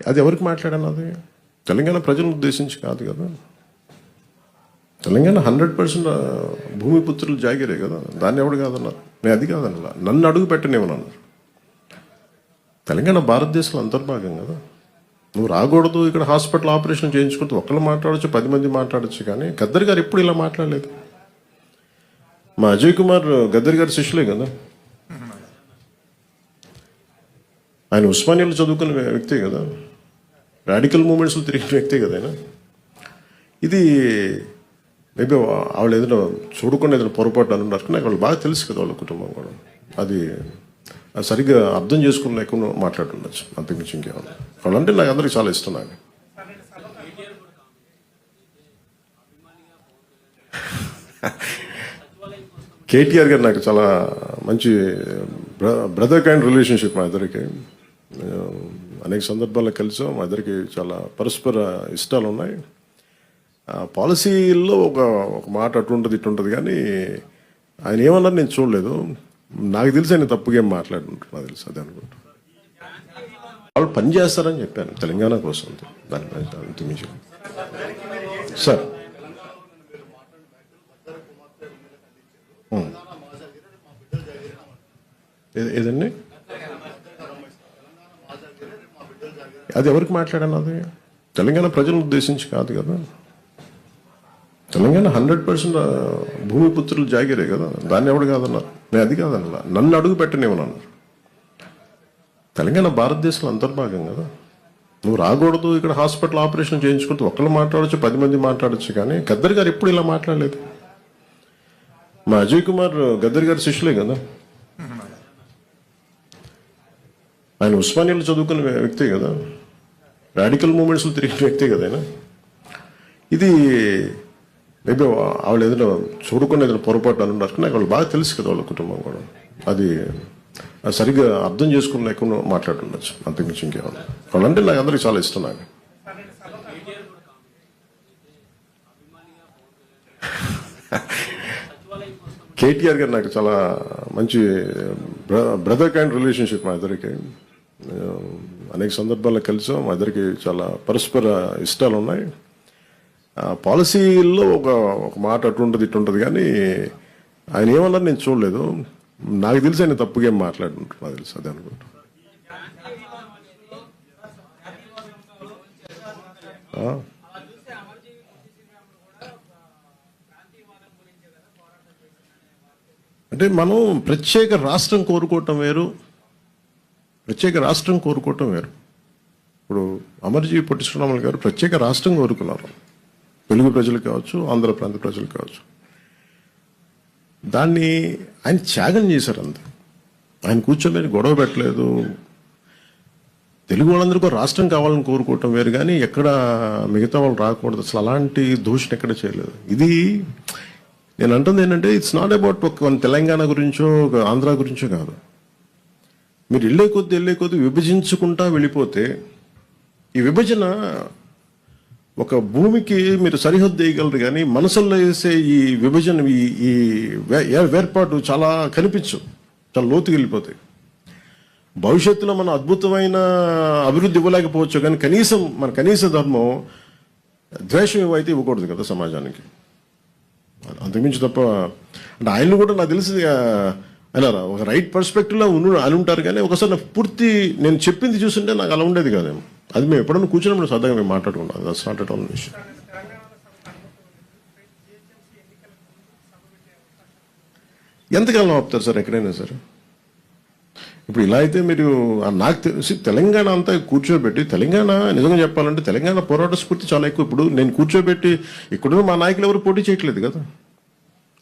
అది ఎవరికి మాట్లాడాను? అది తెలంగాణ ప్రజలను ఉద్దేశించి కాదు కదా. తెలంగాణ 100% భూమిపుత్రులు జాగిరే కదా. దాన్ని ఎవడు కాదన్నారు. నేను అది కాదన్నా, నన్ను అడుగు పెట్టనివ్వనన్నారు. తెలంగాణ భారతదేశంలో అంతర్భాగం కదా. నువ్వు రాకూడదు, ఇక్కడ హాస్పిటల్ ఆపరేషన్ చేయించుకుంటూ ఒకళ్ళు మాట్లాడచ్చు, 10 మంది మాట్లాడచ్చు. కానీ గద్దర్ గారు ఎప్పుడు ఇలా మాట్లాడలేదు. మా అజయ్ కుమార్ గద్దర్ గారి శిష్యులే కదా. ఆయన ఉస్మానియాలో చదువుకున్న వ్యక్తే కదా. రాడికల్ మూమెంట్స్లో తిరిగిన వ్యక్తే కదా ఆయన. ఇది మేబీ వాళ్ళు ఏదైనా చూడకుండా ఏదైనా పొరపాటు అని ఉన్నారు. నాకు వాళ్ళు బాగా తెలుసు కదా, వాళ్ళ కుటుంబం కూడా. అది సరిగ్గా అర్థం చేసుకుని లేకుండా మాట్లాడుతుండొచ్చు, అంతకుమించి ఇంకేమన్నా. వాళ్ళంటే నాకు అందరికీ చాలా ఇష్టం. నాకు కేటీఆర్ గారు నాకు చాలా మంచి బ్రదర్ కైండ్ రిలేషన్షిప్. మా ఇద్దరికి అనేక సందర్భాల్లో కలిసాం. మా ఇద్దరికి చాలా పరస్పర ఇష్టాలు ఉన్నాయి. పాలసీల్లో ఒక మాట అటు ఉంటుంది ఇటు ఉంటుంది. కానీ ఆయన ఏమన్నారు నేను చూడలేదు. నాకు తెలిసి ఆయన తప్పుగా ఏం మాట్లాడుకుంటారు, నాకు తెలుసు. అదే అనుకుంటా. వాళ్ళు పని చేస్తారని చెప్పాను తెలంగాణ కోసం. దాని సార్ ఏదండి? అది ఎవరికి మాట్లాడాను? అది తెలంగాణ ప్రజలను ఉద్దేశించి కాదు కదా. తెలంగాణ 100% భూమిపుత్రులు జాగిరే కదా. దాన్ని ఎవడు కాదన్నారు. నేను అది కాదన్నా, నన్ను అడుగు పెట్టనివ్వనన్నారు. తెలంగాణ భారతదేశంలో అంతర్భాగం కదా. నువ్వు రాకూడదు, ఇక్కడ హాస్పిటల్ ఆపరేషన్ చేయించుకుంటూ ఒకళ్ళు మాట్లాడచ్చు, 10 మంది మాట్లాడచ్చు. కానీ గద్దర్ గారు ఎప్పుడు ఇలా మాట్లాడలేదు. మా అజయ్ కుమార్ గద్దర్ గారి శిష్యులే కదా. ఆయన ఉస్మానియాలో చదువుకున్న వ్యక్తే కదా. రాడికల్ మూమెంట్స్లో తిరిగిన వ్యక్తే కదా ఆయన. ఇది మేబీ వాళ్ళు ఏదైనా చూడకుండా ఏదైనా పొరపాటు అని ఉన్నారు. నాకు వాళ్ళు బాగా తెలుసు కదా, వాళ్ళ కుటుంబం కూడా. అది సరిగ్గా అర్థం చేసుకుని లేకుండా మాట్లాడుతుండొచ్చు, అంతకుమించి ఇంకేమన్నా. వాళ్ళంటే నాకు అందరికీ చాలా ఇష్టం. నాకు కేటీఆర్ గారు నాకు చాలా మంచి బ్రదర్ కైండ్ రిలేషన్షిప్. మా ఇద్దరికి అనేక సందర్భాల్లో కలిసాం. మా ఇద్దరికి చాలా పరస్పర ఇష్టాలు ఉన్నాయి. పాలసీల్లో ఒక మాట అటు ఉంటుంది ఇటు ఉంటుంది. కానీ ఆయన ఏమన్నారు నేను చూడలేదు. నాకు తెలిసి ఆయన తప్పుగా ఏం మాట్లాడుకుంటారు, నాకు తెలుసు. అదే అనుకుంటా. అంటే మనం ప్రత్యేక రాష్ట్రం కోరుకోవటం వేరు, ప్రత్యేక రాష్ట్రం కోరుకోవటం వేరు. ఇప్పుడు అమర్జీ పొట్టి శ్రీరాములు గారు ప్రత్యేక రాష్ట్రం కోరుకున్నారు. తెలుగు ప్రజలు కావచ్చు, ఆంధ్ర ప్రాంత ప్రజలు కావచ్చు. దాన్ని ఆయన త్యాగం చేశారు. అంతే. ఆయన కూర్చోబెట్టి గొడవ పెట్టలేదు. తెలుగు వాళ్ళందరికీ రాష్ట్రం కావాలని కోరుకోవటం వేరు. కానీ ఎక్కడ మిగతా వాళ్ళు రాకూడదు, అసలు అలాంటి దూషణ ఎక్కడ చేయలేదు. ఇది నేను అంటుంది ఏంటంటే, ఇట్స్ నాట్ అబౌట్ ఒక తెలంగాణ గురించో ఒక ఆంధ్ర గురించో కాదు. మీరు వెళ్ళే కొద్ది విభజించుకుంటా వెళ్ళిపోతే, ఈ విభజన ఒక భూమికి మీరు సరిహద్దు వేయగలరు. కానీ మనసుల్లో వేసే ఈ విభజన, ఈ వేర్పాటు చాలా కనిపించు, చాలా లోతుకి వెళ్ళిపోతాయి. భవిష్యత్తులో మనం అద్భుతమైన అభివృద్ధి ఇవ్వలేకపోవచ్చు. కానీ మన కనీస ధర్మం ద్వేషం ఇవ్వైతే ఇవ్వకూడదు కదా సమాజానికి. అంతకుమించి తప్ప అంటే ఆయన్ని కూడా నాకు తెలిసి ఆయన ఒక రైట్ పర్స్పెక్టివ్లో అని ఉంటారు. కానీ ఒకసారి నాకు పూర్తి నేను చెప్పింది చూస్తుంటే నాకు అలా ఉండేది కాదేమో. అది మేము ఎప్పుడన్నా కూర్చున్నప్పుడు సరదాగా మేము మాట్లాడుకుంటాం. దట్స్ నాట్ ఎట్ ఆల్ విషయం. ఎంతకాలం ఆపుతారు సార్ ఎక్కడైనా సరే? ఇప్పుడు ఇలా అయితే మీరు నాకు తెలిసి తెలంగాణ అంతా కూర్చోబెట్టి, తెలంగాణ నిజంగా చెప్పాలంటే తెలంగాణ పోరాట స్ఫూర్తి చాలా ఎక్కువ. ఇప్పుడు నేను కూర్చోబెట్టి ఇక్కడున్న మా నాయకులు ఎవరు పోటీ చేయట్లేదు కదా.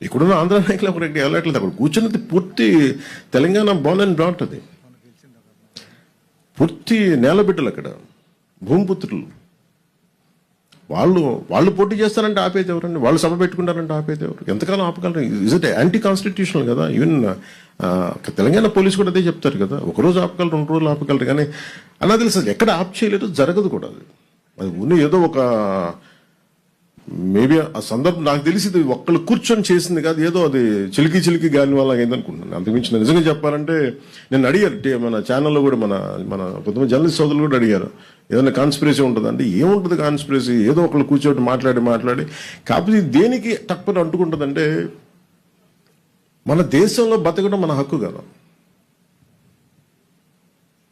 ఇక్కడున్న ఆంధ్ర నాయకులు ఎవరు వెళ్ళట్లేదు. అక్కడ కూర్చున్నది పూర్తి తెలంగాణ బాన్ అండ్ బ్రాట్. అది పూర్తి నేలబిడ్డలు, అక్కడ భూమిపుత్రులు. వాళ్ళు పోటీ చేస్తారంటే ఆపేది ఎవరండి? వాళ్ళు సభ పెట్టుకుంటారంటే ఆపేది ఎవరు? ఎంతకాలం ఆపగలరు? ఇజ్ ఇట్ యాంటీ కాన్స్టిట్యూషనల్ కదా. ఈవెన్ తెలంగాణ పోలీసు కూడా అదే చెప్తారు కదా. ఒకరోజు ఆపగలరు, 2 రోజులు ఆపగలరు. కానీ అలా తెలుసు ఎక్కడ ఆప్ చేయలేదు, జరగదు కూడా. అది ఉన్న ఏదో ఒక మేబీ ఆ సందర్భం నాకు తెలిసి ఒక్కళ్ళు కూర్చొని చేసింది కాదు. ఏదో అది చిలికి గాలి వల్ల అయిందనుకుంటున్నాను. అంతకుమించి నిజంగా చెప్పాలంటే నేను అడిగారు మన ఛానల్లో కూడా, మన కొంతమంది జర్నలిస్ట్ సోదరులు కూడా అడిగారు, ఏదైనా కాన్స్పిరసీ ఉంటుంది అంటే ఏముంటుంది కాన్స్పిరసీ? ఏదో ఒకళ్ళు కూర్చోటి మాట్లాడి కాకపోతే ఇది దేనికి తక్కువ అంటుకుంటుందంటే మన దేశంలో బతకడం మన హక్కు కదా.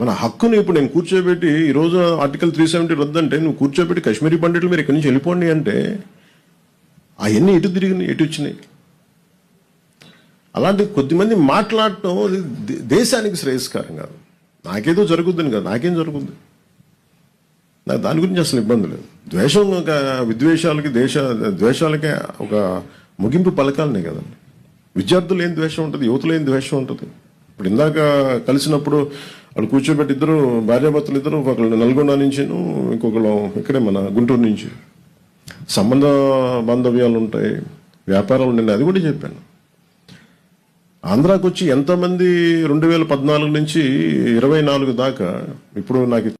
మన హక్కుని ఇప్పుడు నేను కూర్చోబెట్టి ఈరోజు ఆర్టికల్ 370 రద్దంటే నువ్వు కూర్చోబెట్టి కాశ్మీరీ పండితులు మీరు ఇక్కడి నుంచి వెళ్ళిపోండి అంటే అవన్నీ ఎటు తిరిగినాయి, ఎటు వచ్చినాయి? అలాంటి కొద్దిమంది మాట్లాడటం దేశానికి శ్రేయస్కరం కాదు. నాకేదో జరుగుద్దని కాదు, నాకేం జరుగుద్ది? నాకు దాని గురించి అసలు ఇబ్బంది లేదు. ద్వేషం, విద్వేషాలకి ద్వేషాలకే ఒక ముగింపు పలకాలనే కదండి. విద్యార్థులు ఏం ద్వేషం ఉంటుంది, యువతలో ఏం ద్వేషం ఉంటుంది? ఇప్పుడు ఇందాక కలిసినప్పుడు వాళ్ళు కూర్చోబెట్టి ఇద్దరు భార్యాభర్తలు ఇద్దరు, ఒకళ్ళు నల్గొండ నుంచి, ఇంకొకళ్ళు ఇక్కడే మన గుంటూరు నుంచి. సంబంధ బాంధవ్యాలు ఉంటాయి, వ్యాపారాలు ఉన్నాయి, అది కూడా చెప్పాను. ఆంధ్రాకి వచ్చి ఎంతమంది 2014 నుంచి 24 దాకా ఇప్పుడు నాకు